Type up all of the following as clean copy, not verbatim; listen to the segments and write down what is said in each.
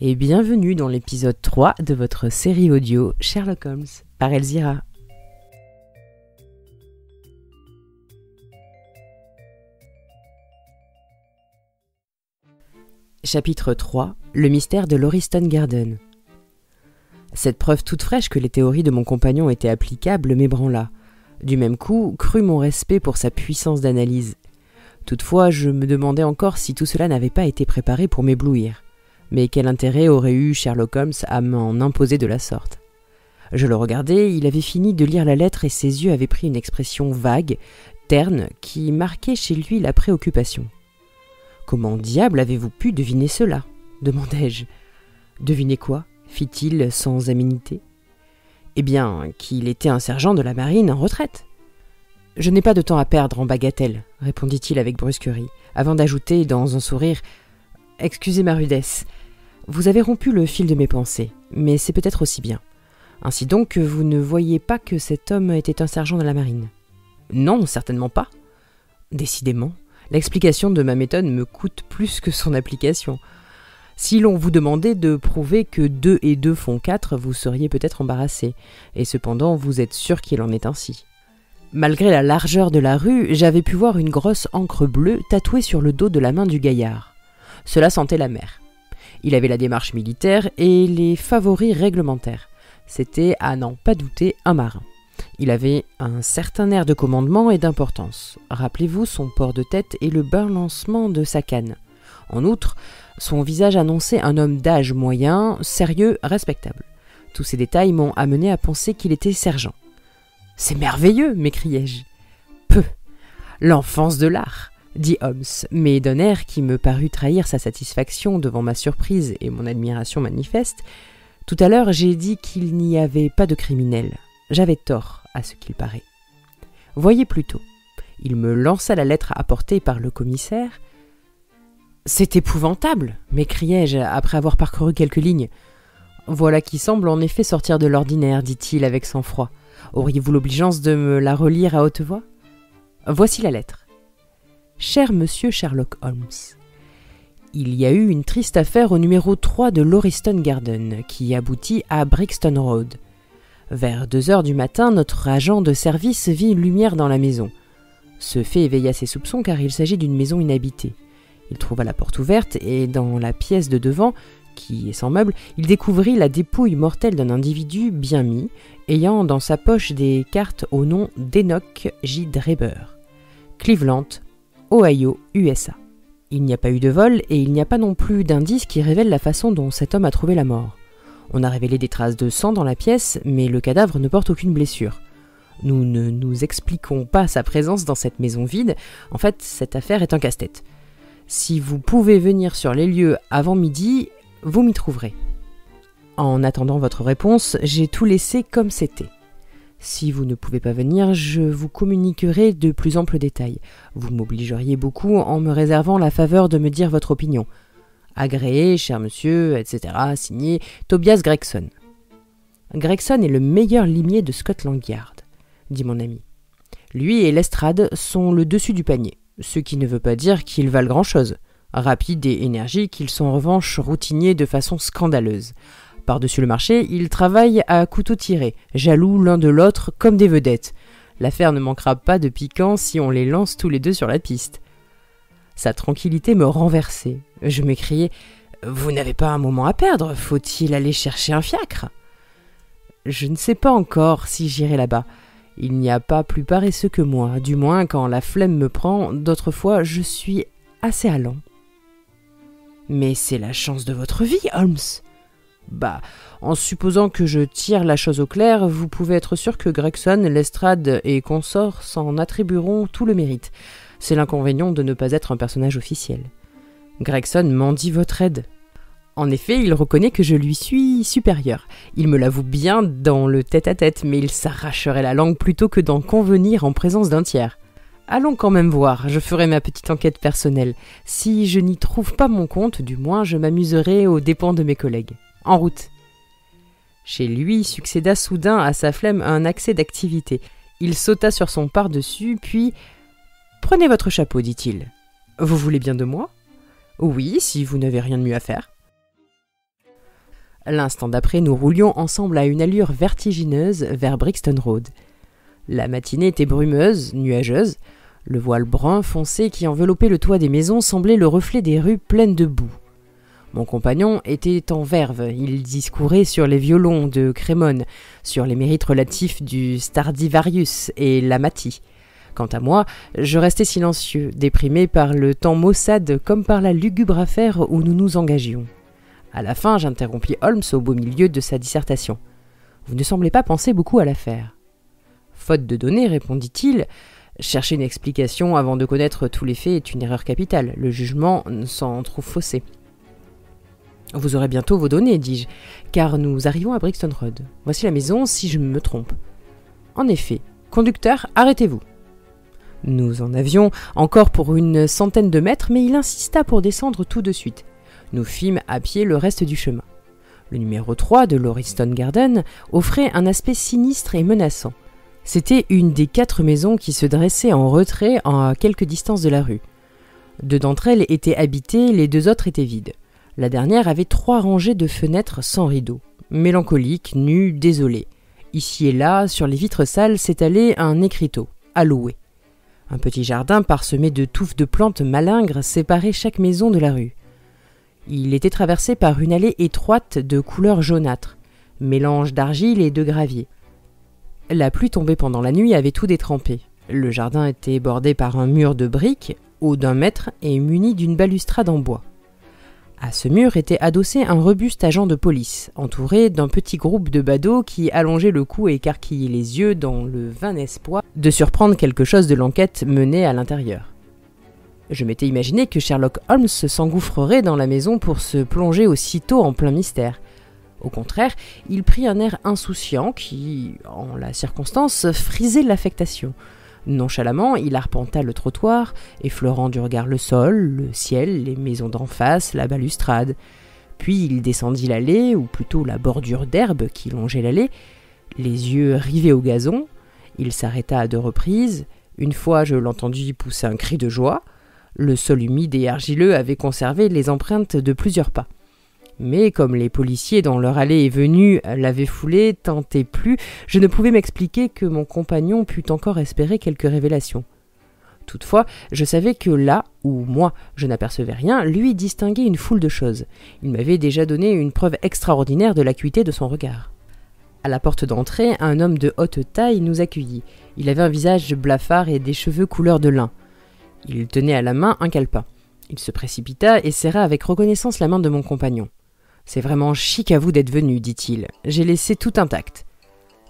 Et bienvenue dans l'épisode 3 de votre série audio Sherlock Holmes par Elzira. Chapitre 3. Le mystère de Lauriston Garden. Cette preuve toute fraîche que les théories de mon compagnon étaient applicables m'ébranla. Du même coup, crut mon respect pour sa puissance d'analyse. Toutefois, je me demandais encore si tout cela n'avait pas été préparé pour m'éblouir. Mais quel intérêt aurait eu Sherlock Holmes à m'en imposer de la sorte? Je le regardais, il avait fini de lire la lettre et ses yeux avaient pris une expression vague, terne, qui marquait chez lui la préoccupation. « Comment diable avez-vous pu deviner cela ?» demandai-je. « Deviner quoi ?» fit-il sans aménité. « Eh bien, qu'il était un sergent de la marine en retraite. »« Je n'ai pas de temps à perdre en bagatelle, » répondit-il avec brusquerie, avant d'ajouter dans un sourire « Excusez ma rudesse, vous avez rompu le fil de mes pensées, mais c'est peut-être aussi bien. Ainsi donc, vous ne voyez pas que cet homme était un sergent de la marine ?»« Non, certainement pas. » Décidément, l'explication de ma méthode me coûte plus que son application. Si l'on vous demandait de prouver que 2 et 2 font 4, vous seriez peut-être embarrassé, et cependant vous êtes sûr qu'il en est ainsi. Malgré la largeur de la rue, j'avais pu voir une grosse encre bleue tatouée sur le dos de la main du gaillard. Cela sentait la mer. Il avait la démarche militaire et les favoris réglementaires. C'était, à n'en pas douter, un marin. Il avait un certain air de commandement et d'importance. Rappelez-vous son port de tête et le balancement de sa canne. En outre, son visage annonçait un homme d'âge moyen, sérieux, respectable. Tous ces détails m'ont amené à penser qu'il était sergent. « C'est merveilleux !» m'écriai-je. « Peu ! L'enfance de l'art !» dit Holmes, mais d'un air qui me parut trahir sa satisfaction devant ma surprise et mon admiration manifeste. Tout à l'heure, j'ai dit qu'il n'y avait pas de criminel. J'avais tort, à ce qu'il paraît. Voyez plutôt. Il me lança la lettre apportée par le commissaire. « C'est épouvantable !» m'écriai-je après avoir parcouru quelques lignes. « Voilà qui semble en effet sortir de l'ordinaire, dit-il avec sang-froid. Auriez-vous l'obligeance de me la relire à haute voix ? Voici la lettre. Cher monsieur Sherlock Holmes, il y a eu une triste affaire au numéro 3 de Lauriston Garden qui aboutit à Brixton Road. Vers 2 heures du matin, notre agent de service vit une lumière dans la maison. Ce fait éveilla ses soupçons car il s'agit d'une maison inhabitée. Il trouva la porte ouverte et dans la pièce de devant, qui est sans meubles, il découvrit la dépouille mortelle d'un individu bien mis, ayant dans sa poche des cartes au nom d'Enoch J. Draper. Cleveland, Ohio, USA. Il n'y a pas eu de vol et il n'y a pas non plus d'indices qui révèlent la façon dont cet homme a trouvé la mort. On a révélé des traces de sang dans la pièce, mais le cadavre ne porte aucune blessure. Nous ne nous expliquons pas sa présence dans cette maison vide. En fait, cette affaire est un casse-tête. Si vous pouvez venir sur les lieux avant midi, vous m'y trouverez. En attendant votre réponse, j'ai tout laissé comme c'était. Si vous ne pouvez pas venir, je vous communiquerai de plus amples détails. Vous m'obligeriez beaucoup en me réservant la faveur de me dire votre opinion. Agréé, cher monsieur, etc. Signé Tobias Gregson. Gregson est le meilleur limier de Scotland Yard, dit mon ami. Lui et Lestrade sont le dessus du panier, ce qui ne veut pas dire qu'ils valent grand-chose. Rapides et énergiques, ils sont en revanche routiniers de façon scandaleuse. Par-dessus le marché, ils travaillent à couteau tiré, jaloux l'un de l'autre comme des vedettes. L'affaire ne manquera pas de piquant si on les lance tous les deux sur la piste. Sa tranquillité me renversait. Je m'écriai « Vous n'avez pas un moment à perdre, faut-il aller chercher un fiacre ?» Je ne sais pas encore si j'irai là-bas. Il n'y a pas plus paresseux que moi, du moins quand la flemme me prend, d'autres fois je suis assez allant. « Mais c'est la chance de votre vie, Holmes !» En supposant que je tire la chose au clair, vous pouvez être sûr que Gregson, Lestrade et consorts s'en attribueront tout le mérite. C'est l'inconvénient de ne pas être un personnage officiel. Gregson mendie votre aide. En effet, il reconnaît que je lui suis supérieur. Il me l'avoue bien dans le tête-à-tête, mais il s'arracherait la langue plutôt que d'en convenir en présence d'un tiers. Allons quand même voir, je ferai ma petite enquête personnelle. Si je n'y trouve pas mon compte, du moins je m'amuserai aux dépens de mes collègues. En route. Chez lui succéda soudain à sa flemme un accès d'activité. Il sauta sur son pardessus, puis « Prenez votre chapeau, dit-il. Vous voulez bien de moi ? Oui, si vous n'avez rien de mieux à faire. » L'instant d'après, nous roulions ensemble à une allure vertigineuse vers Brixton Road. La matinée était brumeuse, nuageuse. Le voile brun foncé qui enveloppait le toit des maisons semblait le reflet des rues pleines de boue. Mon compagnon était en verve, il discourait sur les violons de Crémone, sur les mérites relatifs du Stradivarius et l'Amati. Quant à moi, je restais silencieux, déprimé par le temps maussade comme par la lugubre affaire où nous nous engagions. À la fin, j'interrompis Holmes au beau milieu de sa dissertation. « Vous ne semblez pas penser beaucoup à l'affaire. »« Faute de données, répondit-il. Chercher une explication avant de connaître tous les faits est une erreur capitale. Le jugement s'en trouve faussé. » « Vous aurez bientôt vos données, dis-je, car nous arrivons à Brixton Road. Voici la maison, si je me trompe. »« En effet. Conducteur, arrêtez-vous. » Nous en avions encore pour une centaine de mètres, mais il insista pour descendre tout de suite. Nous fîmes à pied le reste du chemin. Le numéro 3 de Lauriston Garden offrait un aspect sinistre et menaçant. C'était une des 4 maisons qui se dressaient en retrait à quelque distance de la rue. 2 d'entre elles étaient habitées, les 2 autres étaient vides. La dernière avait 3 rangées de fenêtres sans rideaux. Mélancolique, nue, désolée. Ici et là, sur les vitres sales, s'étalait un écriteau, à louer. Un petit jardin parsemé de touffes de plantes malingres séparait chaque maison de la rue. Il était traversé par une allée étroite de couleur jaunâtre, mélange d'argile et de gravier. La pluie tombée pendant la nuit avait tout détrempé. Le jardin était bordé par un mur de briques, haut d'1 mètre et muni d'une balustrade en bois. À ce mur était adossé un robuste agent de police, entouré d'un petit groupe de badauds qui allongeaient le cou et écarquillaient les yeux dans le vain espoir de surprendre quelque chose de l'enquête menée à l'intérieur. Je m'étais imaginé que Sherlock Holmes s'engouffrerait dans la maison pour se plonger aussitôt en plein mystère. Au contraire, il prit un air insouciant qui, en la circonstance, frisait l'affectation. Nonchalamment, il arpenta le trottoir, effleurant du regard le sol, le ciel, les maisons d'en face, la balustrade. Puis il descendit l'allée, ou plutôt la bordure d'herbe qui longeait l'allée, les yeux rivés au gazon. Il s'arrêta à 2 reprises. Une fois, je l'entendis pousser un cri de joie. Le sol humide et argileux avait conservé les empreintes de plusieurs pas. Mais comme les policiers dans leur allée et venue l'avaient foulé tant et plus, je ne pouvais m'expliquer que mon compagnon pût encore espérer quelques révélations. Toutefois, je savais que là où moi je n'apercevais rien, lui distinguait une foule de choses. Il m'avait déjà donné une preuve extraordinaire de l'acuité de son regard. À la porte d'entrée, un homme de haute taille nous accueillit. Il avait un visage blafard et des cheveux couleur de lin. Il tenait à la main un calepin. Il se précipita et serra avec reconnaissance la main de mon compagnon. « C'est vraiment chic à vous d'être venu, dit-il. J'ai laissé tout intact. »«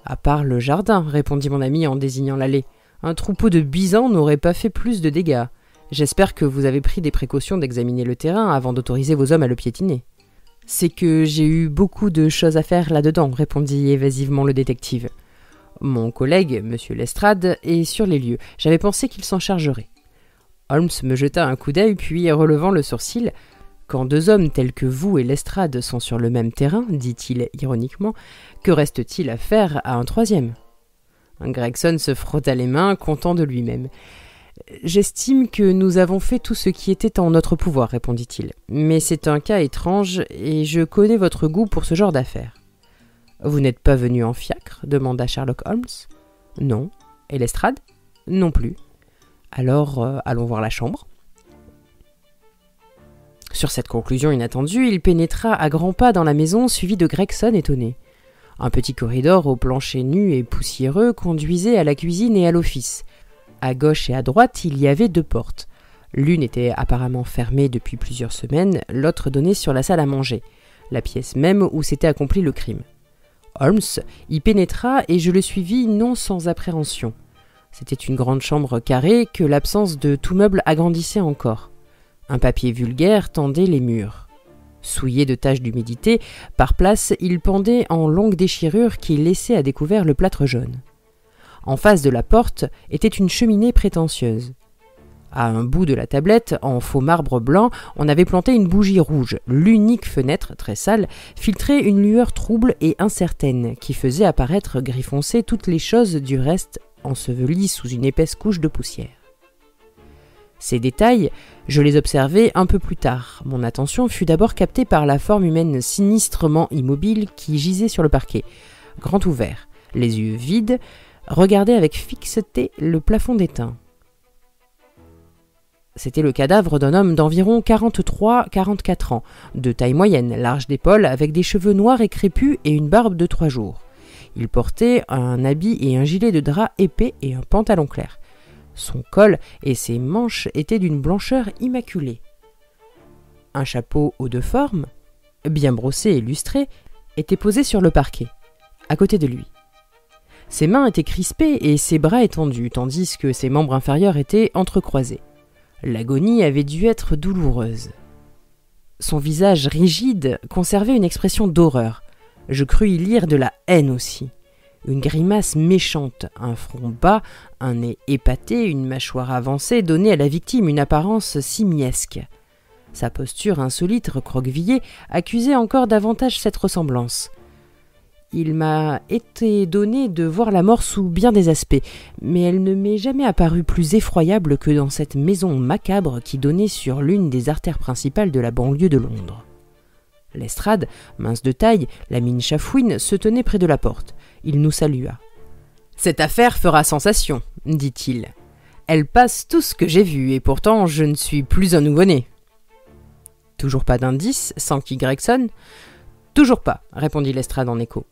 À part le jardin, répondit mon ami en désignant l'allée. Un troupeau de bisons n'aurait pas fait plus de dégâts. J'espère que vous avez pris des précautions d'examiner le terrain avant d'autoriser vos hommes à le piétiner. »« C'est que j'ai eu beaucoup de choses à faire là-dedans, répondit évasivement le détective. Mon collègue, M. Lestrade, est sur les lieux. J'avais pensé qu'il s'en chargerait. Holmes me jeta un coup d'œil, puis, relevant le sourcil, « Quand 2 hommes tels que vous et Lestrade sont sur le même terrain, dit-il ironiquement, que reste-t-il à faire à un 3e » Gregson se frotta les mains, content de lui-même. « J'estime que nous avons fait tout ce qui était en notre pouvoir, répondit-il. Mais c'est un cas étrange, et je connais votre goût pour ce genre d'affaires. »« Vous n'êtes pas venu en fiacre » demanda Sherlock Holmes. « Non. Et Lestrade ? » ?»« Non plus. » « Alors, allons voir la chambre. » Sur cette conclusion inattendue, il pénétra à grands pas dans la maison, suivi de Gregson étonné. Un petit corridor au plancher nu et poussiéreux conduisait à la cuisine et à l'office. À gauche et à droite, il y avait 2 portes. L'une était apparemment fermée depuis plusieurs semaines, l'autre donnait sur la salle à manger, la pièce même où s'était accompli le crime. Holmes y pénétra et je le suivis non sans appréhension. C'était une grande chambre carrée que l'absence de tout meuble agrandissait encore. Un papier vulgaire tendait les murs. Souillé de taches d'humidité, par places, il pendait en longues déchirures qui laissaient à découvert le plâtre jaune. En face de la porte était une cheminée prétentieuse. À un bout de la tablette, en faux marbre blanc, on avait planté une bougie rouge. L'unique fenêtre, très sale, filtrait une lueur trouble et incertaine qui faisait apparaître gris foncé toutes les choses du reste ensevelies sous une épaisse couche de poussière. Ces détails, je les observai un peu plus tard. Mon attention fut d'abord captée par la forme humaine sinistrement immobile qui gisait sur le parquet, grand ouvert, les yeux vides, regardait avec fixeté le plafond d'étain. C'était le cadavre d'un homme d'environ 43-44 ans, de taille moyenne, large d'épaule, avec des cheveux noirs et crépus et une barbe de 3 jours. Il portait un habit et un gilet de drap épais et un pantalon clair. Son col et ses manches étaient d'une blancheur immaculée. Un chapeau haut de forme, bien brossé et lustré, était posé sur le parquet, à côté de lui. Ses mains étaient crispées et ses bras étendus, tandis que ses membres inférieurs étaient entrecroisés. L'agonie avait dû être douloureuse. Son visage rigide conservait une expression d'horreur. Je crus y lire de la haine aussi. Une grimace méchante, un front bas, un nez épaté, une mâchoire avancée donnaient à la victime une apparence simiesque. Sa posture insolite, recroquevillée, accusait encore davantage cette ressemblance. Il m'a été donné de voir la mort sous bien des aspects, mais elle ne m'est jamais apparue plus effroyable que dans cette maison macabre qui donnait sur l'une des artères principales de la banlieue de Londres. Lestrade, mince de taille, la mine chafouine, se tenait près de la porte. Il nous salua. « Cette affaire fera sensation, dit-il. Elle passe tout ce que j'ai vu, et pourtant je ne suis plus un nouveau-né. » « Toujours pas d'indice, s'enquit Gregson. »« Toujours pas, répondit Lestrade en écho.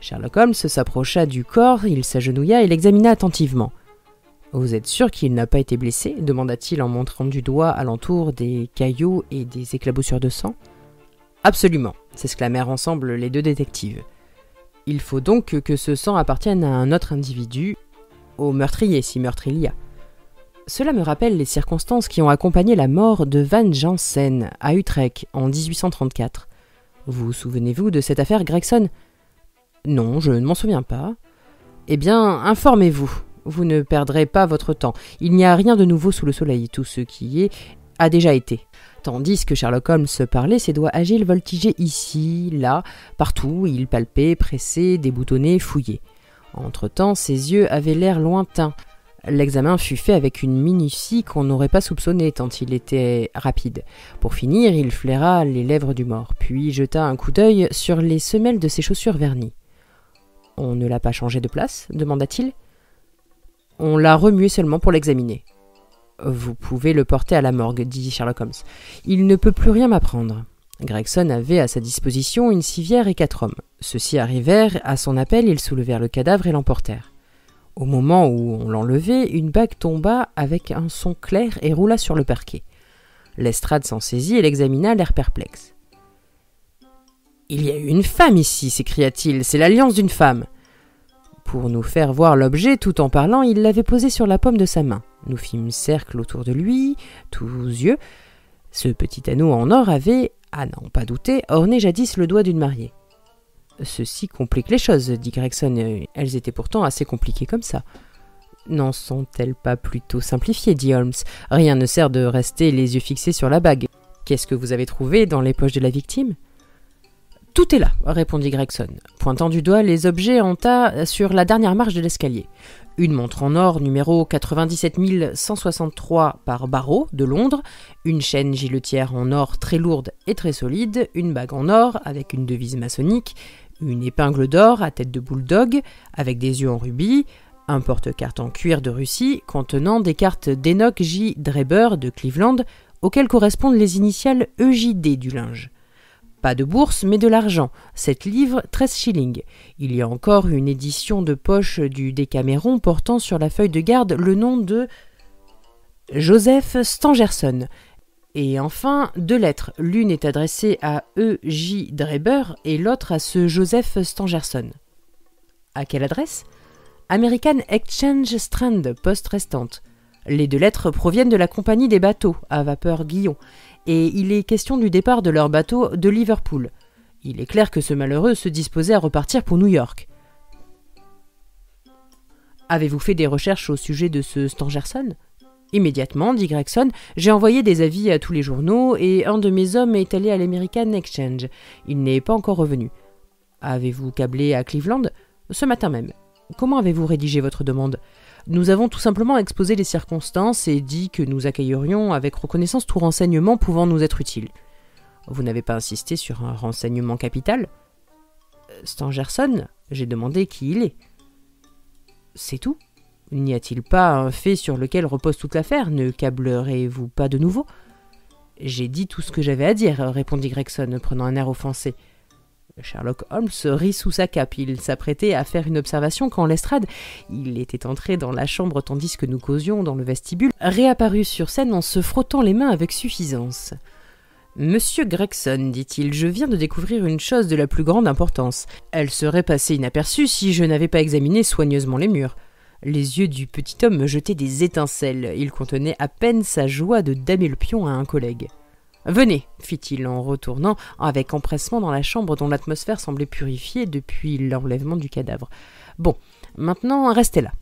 Sherlock Holmes s'approcha du corps, il s'agenouilla et l'examina attentivement. « Vous êtes sûr qu'il n'a pas été blessé ?» demanda-t-il en montrant du doigt alentour des caillots et des éclaboussures de sang. « Absolument, s'exclamèrent ensemble les deux détectives. Il faut donc que ce sang appartienne à un autre individu, au meurtrier, si meurtre il y a. Cela me rappelle les circonstances qui ont accompagné la mort de Van Jansen à Utrecht en 1834. Vous souvenez-vous de cette affaire, Gregson ? Non, je ne m'en souviens pas. Eh bien, informez-vous. Vous ne perdrez pas votre temps. Il n'y a rien de nouveau sous le soleil. Tout ce qui y est a déjà été. » Tandis que Sherlock Holmes parlait, ses doigts agiles voltigeaient ici, là, partout. Il palpait, pressait, déboutonnait, fouillait. Entre-temps, ses yeux avaient l'air lointains. L'examen fut fait avec une minutie qu'on n'aurait pas soupçonnée tant il était rapide. Pour finir, il flaira les lèvres du mort, puis jeta un coup d'œil sur les semelles de ses chaussures vernies. « On ne l'a pas changé de place ?» demanda-t-il. « On l'a remué seulement pour l'examiner. »« Vous pouvez le porter à la morgue, dit Sherlock Holmes. Il ne peut plus rien m'apprendre. » Gregson avait à sa disposition une civière et 4 hommes. Ceux-ci arrivèrent, à son appel, ils soulevèrent le cadavre et l'emportèrent. Au moment où on l'enlevait, une bague tomba avec un son clair et roula sur le parquet. Lestrade s'en saisit et l'examina, l'air perplexe. « Il y a eu une femme ici, s'écria-t-il, c'est l'alliance d'une femme. » Pour nous faire voir l'objet, tout en parlant, il l'avait posé sur la paume de sa main. Nous fîmes cercle autour de lui, tous yeux. Ce petit anneau en or avait, à n'en pas douter, orné jadis le doigt d'une mariée. « Ceci complique les choses, dit Gregson. Elles étaient pourtant assez compliquées comme ça. »« N'en sont-elles pas plutôt simplifiées, dit Holmes. Rien ne sert de rester les yeux fixés sur la bague. Qu'est-ce que vous avez trouvé dans les poches de la victime ?»« Tout est là, répondit Gregson, pointant du doigt les objets en tas sur la dernière marche de l'escalier. Une montre en or numéro 97 163 par Barrow de Londres, une chaîne giletière en or très lourde et très solide, une bague en or avec une devise maçonnique, une épingle d'or à tête de bulldog avec des yeux en rubis, un porte-cartes en cuir de Russie contenant des cartes d'Enoch J. Dreber de Cleveland auxquelles correspondent les initiales EJD du linge. Pas de bourse, mais de l'argent, 7 livres, 13 shillings. Il y a encore une édition de poche du Décaméron portant sur la feuille de garde le nom de Joseph Stangerson. Et enfin, 2 lettres. L'une est adressée à E.J. Dreber et l'autre à ce Joseph Stangerson. À quelle adresse ? American Exchange Strand, poste restante. Les 2 lettres proviennent de la compagnie des bateaux à vapeur Guillon, et il est question du départ de leur bateau de Liverpool. Il est clair que ce malheureux se disposait à repartir pour New York. Avez-vous fait des recherches au sujet de ce Stangerson ? Immédiatement, dit Gregson, j'ai envoyé des avis à tous les journaux et un de mes hommes est allé à l'American Exchange. Il n'est pas encore revenu. Avez-vous câblé à Cleveland ? Ce matin même. Comment avez-vous rédigé votre demande ? Nous avons tout simplement exposé les circonstances et dit que nous accueillerions avec reconnaissance tout renseignement pouvant nous être utile. Vous n'avez pas insisté sur un renseignement capital ? Stangerson, j'ai demandé qui il est. C'est tout ? N'y a-t-il pas un fait sur lequel repose toute l'affaire ? Ne câblerez-vous pas de nouveau ? J'ai dit tout ce que j'avais à dire, répondit Gregson, prenant un air offensé. Sherlock Holmes rit sous sa cape. Il s'apprêtait à faire une observation quand Lestrade, il était entré dans la chambre tandis que nous causions dans le vestibule, réapparut sur scène en se frottant les mains avec suffisance. « Monsieur Gregson, dit-il, je viens de découvrir une chose de la plus grande importance. Elle serait passée inaperçue si je n'avais pas examiné soigneusement les murs. » Les yeux du petit homme me jetaient des étincelles. Il contenait à peine sa joie de damer le pion à un collègue. « Venez, fit-il en retournant avec empressement dans la chambre dont l'atmosphère semblait purifiée depuis l'enlèvement du cadavre. « Bon, maintenant, restez là. »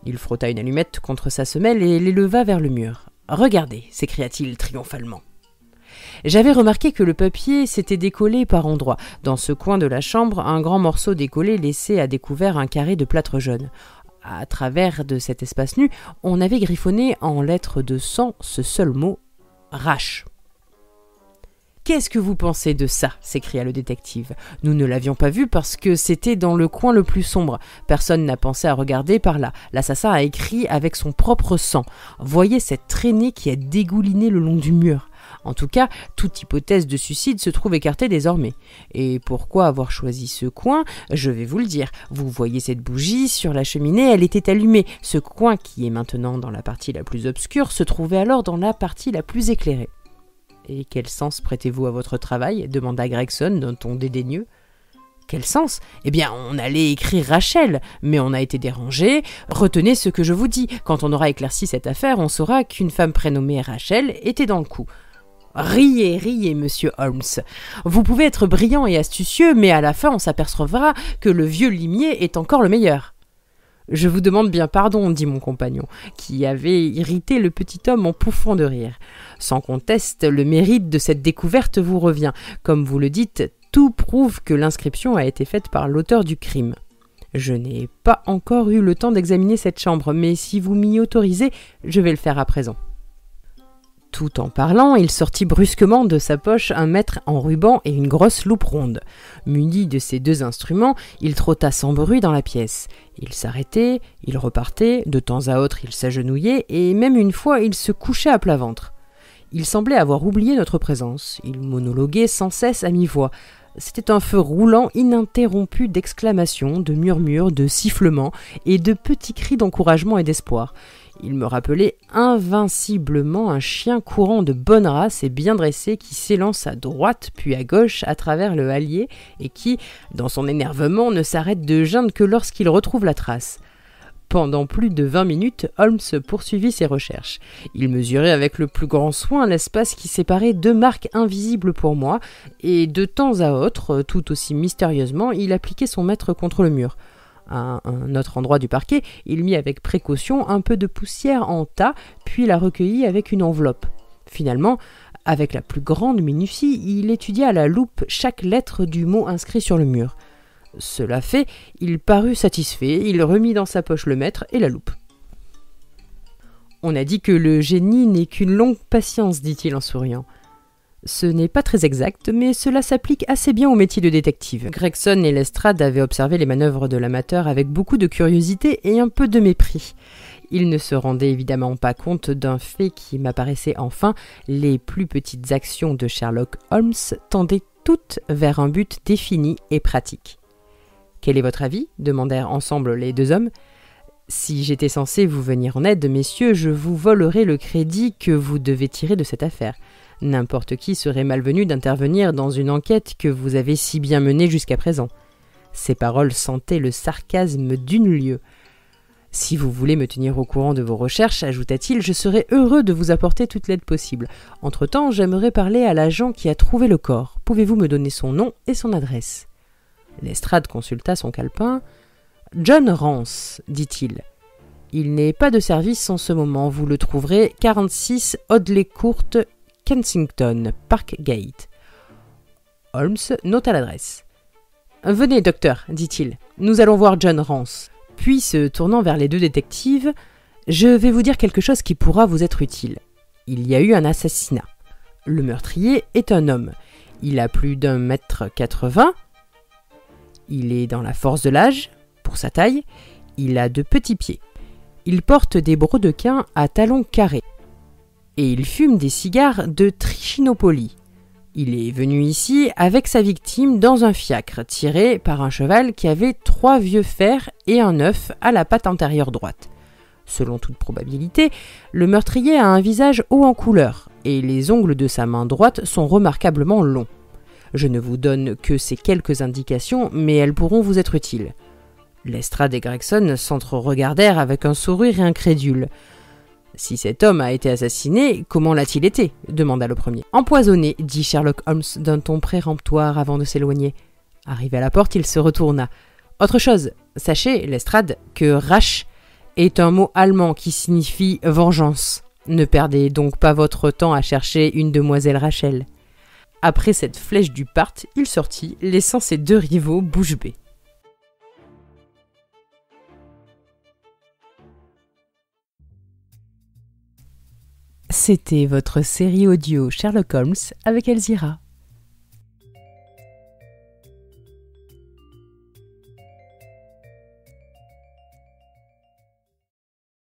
Il frotta une allumette contre sa semelle et l'éleva vers le mur. « Regardez, s'écria-t-il triomphalement. J'avais remarqué que le papier s'était décollé par endroits. Dans ce coin de la chambre, un grand morceau décollé laissait à découvert un carré de plâtre jaune. À travers de cet espace nu, on avait griffonné en lettres de sang ce seul mot « Rache ». « Qu'est-ce que vous pensez de ça » s'écria le détective. « Nous ne l'avions pas vu parce que c'était dans le coin le plus sombre. Personne n'a pensé à regarder par là. L'assassin a écrit avec son propre sang. Voyez cette traînée qui a dégouliné le long du mur. En tout cas, toute hypothèse de suicide se trouve écartée désormais. Et pourquoi avoir choisi ce coin ? Je vais vous le dire. Vous voyez cette bougie sur la cheminée, elle était allumée. Ce coin, qui est maintenant dans la partie la plus obscure, se trouvait alors dans la partie la plus éclairée. » « Et quel sens prêtez-vous à votre travail » demanda Gregson d'un ton dédaigneux. « Quel sens ? Eh bien, on allait écrire Rachel, mais on a été dérangé. Retenez ce que je vous dis. Quand on aura éclairci cette affaire, on saura qu'une femme prénommée Rachel était dans le coup. » Riez, riez, monsieur Holmes. Vous pouvez être brillant et astucieux, mais à la fin, on s'apercevra que le vieux limier est encore le meilleur. « Je vous demande bien pardon, dit mon compagnon, qui avait irrité le petit homme en pouffant de rire. Sans conteste, le mérite de cette découverte vous revient. Comme vous le dites, tout prouve que l'inscription a été faite par l'auteur du crime. Je n'ai pas encore eu le temps d'examiner cette chambre, mais si vous m'y autorisez, je vais le faire à présent. » Tout en parlant, il sortit brusquement de sa poche un mètre en ruban et une grosse loupe ronde. Muni de ces deux instruments, il trotta sans bruit dans la pièce. Il s'arrêtait, il repartait, de temps à autre il s'agenouillait, et même une fois il se couchait à plat ventre. Il semblait avoir oublié notre présence. Il monologuait sans cesse à mi-voix. C'était un feu roulant ininterrompu d'exclamations, de murmures, de sifflements et de petits cris d'encouragement et d'espoir. Il me rappelait invinciblement un chien courant de bonne race et bien dressé qui s'élance à droite puis à gauche à travers le hallier et qui, dans son énervement, ne s'arrête de geindre que lorsqu'il retrouve la trace. Pendant plus de 20 minutes, Holmes poursuivit ses recherches. Il mesurait avec le plus grand soin l'espace qui séparait deux marques invisibles pour moi, et de temps à autre, tout aussi mystérieusement, il appliquait son mètre contre le mur. À un autre endroit du parquet, il mit avec précaution un peu de poussière en tas, puis la recueillit avec une enveloppe. Finalement, avec la plus grande minutie, il étudia à la loupe chaque lettre du mot inscrit sur le mur. Cela fait, il parut satisfait, il remit dans sa poche le mètre et la loupe. « On a dit que le génie n'est qu'une longue patience, dit-il en souriant. Ce n'est pas très exact, mais cela s'applique assez bien au métier de détective. Gregson et Lestrade avaient observé les manœuvres de l'amateur avec beaucoup de curiosité et un peu de mépris. Ils ne se rendaient évidemment pas compte d'un fait qui m'apparaissait enfin, les plus petites actions de Sherlock Holmes tendaient toutes vers un but défini et pratique. « Quel est votre avis » demandèrent ensemble les deux hommes. « Si j'étais censé vous venir en aide, messieurs, je vous volerais le crédit que vous devez tirer de cette affaire. N'importe qui serait malvenu d'intervenir dans une enquête que vous avez si bien menée jusqu'à présent. » Ces paroles sentaient le sarcasme d'une lieue. « Si vous voulez me tenir au courant de vos recherches, ajouta-t-il, je serai heureux de vous apporter toute l'aide possible. Entre-temps, j'aimerais parler à l'agent qui a trouvé le corps. Pouvez-vous me donner son nom et son adresse ?» Lestrade consulta son calepin. « John Rance, dit-il. Il n'est pas de service en ce moment. Vous le trouverez 46 Audley Court, Kensington, Park Gate. » Holmes nota l'adresse. « Venez, docteur, dit-il. Nous allons voir John Rance. » Puis, se tournant vers les deux détectives, Je vais vous dire quelque chose qui pourra vous être utile. Il y a eu un assassinat. Le meurtrier est un homme. Il a plus d'1,80 m. Il est dans la force de l'âge, pour sa taille. Il a de petits pieds. Il porte des brodequins à talons carrés. Et il fume des cigares de Trichinopoly. Il est venu ici avec sa victime dans un fiacre tiré par un cheval qui avait 3 vieux fers et un œuf à la patte antérieure droite. Selon toute probabilité, le meurtrier a un visage haut en couleur et les ongles de sa main droite sont remarquablement longs. Je ne vous donne que ces quelques indications, mais elles pourront vous être utiles. Lestrade et Gregson s'entre-regardèrent avec un sourire incrédule. « Si cet homme a été assassiné, comment l'a-t-il été ?» demanda le premier. « Empoisonné, dit Sherlock Holmes d'un ton péremptoire avant de s'éloigner. Arrivé à la porte, il se retourna. « Autre chose, sachez, Lestrade, que Rache est un mot allemand qui signifie vengeance. Ne perdez donc pas votre temps à chercher une demoiselle Rachel. » Après cette flèche du part, il sortit, laissant ses 2 rivaux bouche bée. C'était votre série audio Sherlock Holmes avec Elzira.